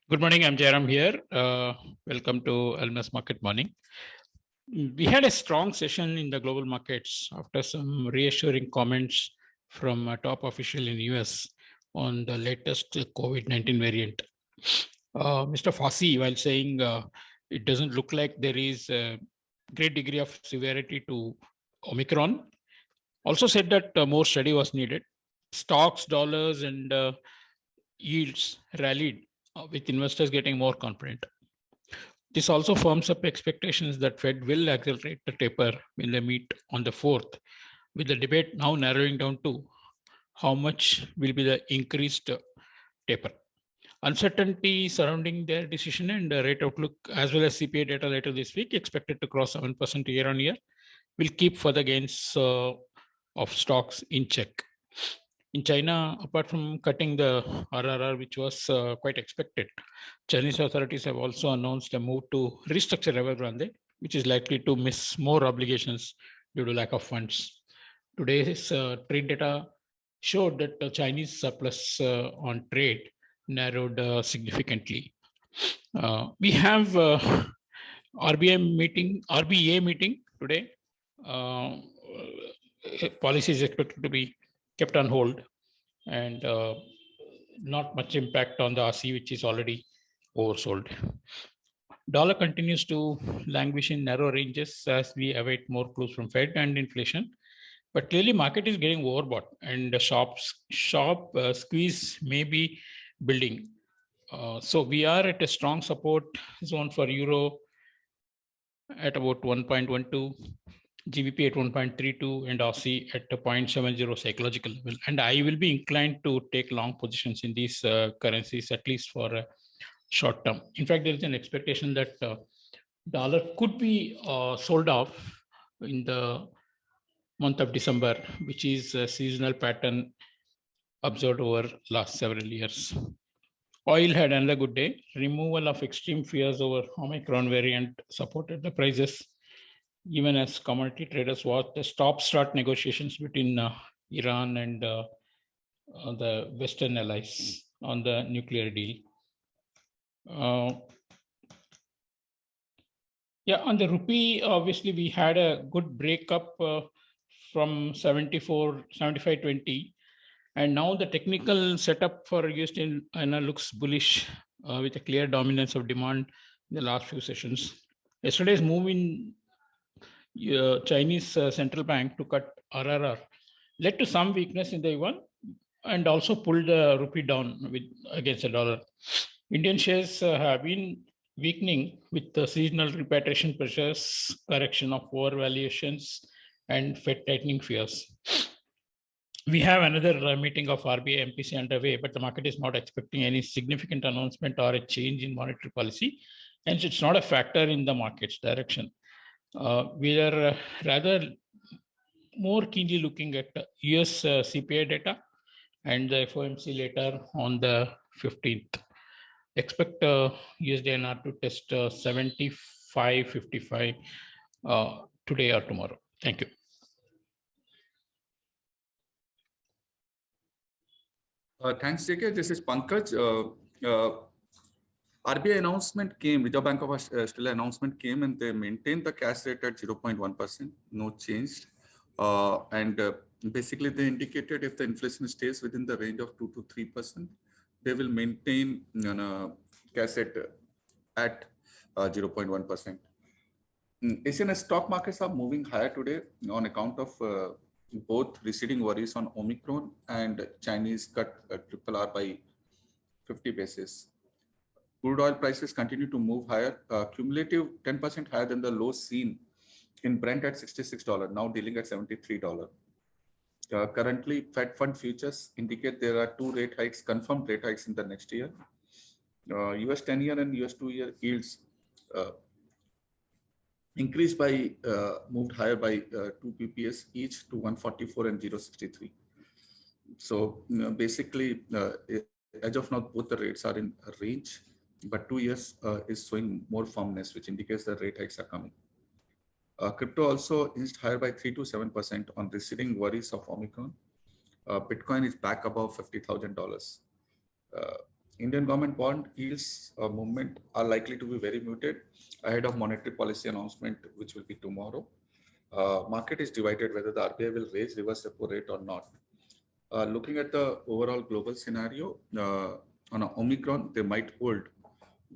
Good morning, I'm Jairam here. Welcome to Almas Market Morning. We had a strong session in the global markets after some reassuring comments from a top official in US on the latest COVID-19 variant. Mr. Fauci, while saying it doesn't look like there is a great degree of severity to Omicron, also said that more study was needed. Stocks, dollars, and yields rallied with investors getting more confident. This also firms up expectations that Fed will accelerate the taper when they meet on the 4th, with the debate now narrowing down to how much will be the increased taper. Uncertainty surrounding their decision and rate outlook, as well as CPI data later this week, expected to cross 7% year on year, will keep further gains of stocks in check. In China, apart from cutting the RRR, which was quite expected, Chinese authorities have also announced a move to restructure Evergrande, which is likely to miss more obligations due to lack of funds. Today's trade data showed that the Chinese surplus on trade narrowed significantly. We have RBA meeting today. Policy is expected to be kept on hold, and not much impact on the RC, which is already oversold. Dollar continues to languish in narrow ranges as we await more clues from Fed and inflation. But clearly, market is getting overbought, and the sharp squeeze may be building. So we are at a strong support zone for Euro at about 1.12. GBP at 1.32 and Aussie at a 0.70 psychological level. And I will be inclined to take long positions in these currencies, at least for a short term. In fact, there is an expectation that dollar could be sold off in the month of December, which is a seasonal pattern observed over last several years. Oil had another good day. Removal of extreme fears over Omicron variant supported the prices, even as commodity traders watch the stop-start negotiations between Iran and the Western allies on the nuclear deal. On the rupee, obviously we had a good breakup from 75.20, and now the technical setup for USD looks bullish with a clear dominance of demand in the last few sessions. Yesterday's move in Chinese central bank to cut RRR led to some weakness in the yuan and also pulled the rupee down against the dollar. Indian shares have been weakening with the seasonal repatriation pressures, correction of overvaluations, and Fed tightening fears. We have another meeting of RBI MPC underway, but the market is not expecting any significant announcement or a change in monetary policy, and it's not a factor in the market's direction. We are rather more keenly looking at US CPI data and the FOMC later on the 15th. Expect USDNR to test 75.55 today or tomorrow. Thank you. Thanks, JK. This is Pankaj. RBI announcement came, Reserve Bank of Australia announcement came, and they maintained the cash rate at 0.1%, no change. Basically, they indicated if the inflation stays within the range of 2 to 3%, they will maintain cash rate at 0.1%. Asian stock markets are moving higher today on account of both receding worries on Omicron and Chinese cut RRR by 50 basis. Crude oil prices continue to move higher, cumulative 10% higher than the low seen in Brent at $66, now dealing at $73. Currently, Fed Fund futures indicate there are two rate hikes, confirmed rate hikes in the next year. US 10-year and US 2-year yields increased by, moved higher by 2 PPS each to 144 and 063. So basically, as of now, both the rates are in a range, but 2 years is showing more firmness, which indicates that rate hikes are coming. Crypto also inched higher by 3 to 7% on receding worries of Omicron. Bitcoin is back above $50,000. Indian government bond yields movement are likely to be very muted ahead of monetary policy announcement, which will be tomorrow. Market is divided whether the RBI will raise reverse repo rate or not. Looking at the overall global scenario, on a Omicron, they might hold,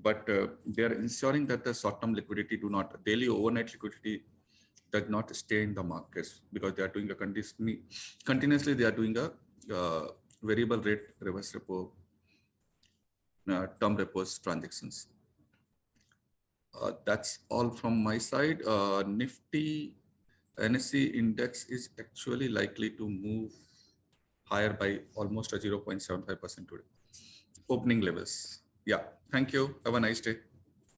but they are ensuring that the short-term liquidity daily overnight liquidity does not stay in the markets, because they are doing a continuously they are doing a variable rate reverse repo term repos transactions. That's all from my side. Nifty NSE index is actually likely to move higher by almost a 0.75% today. Opening levels. Yeah. Thank you. Have a nice day.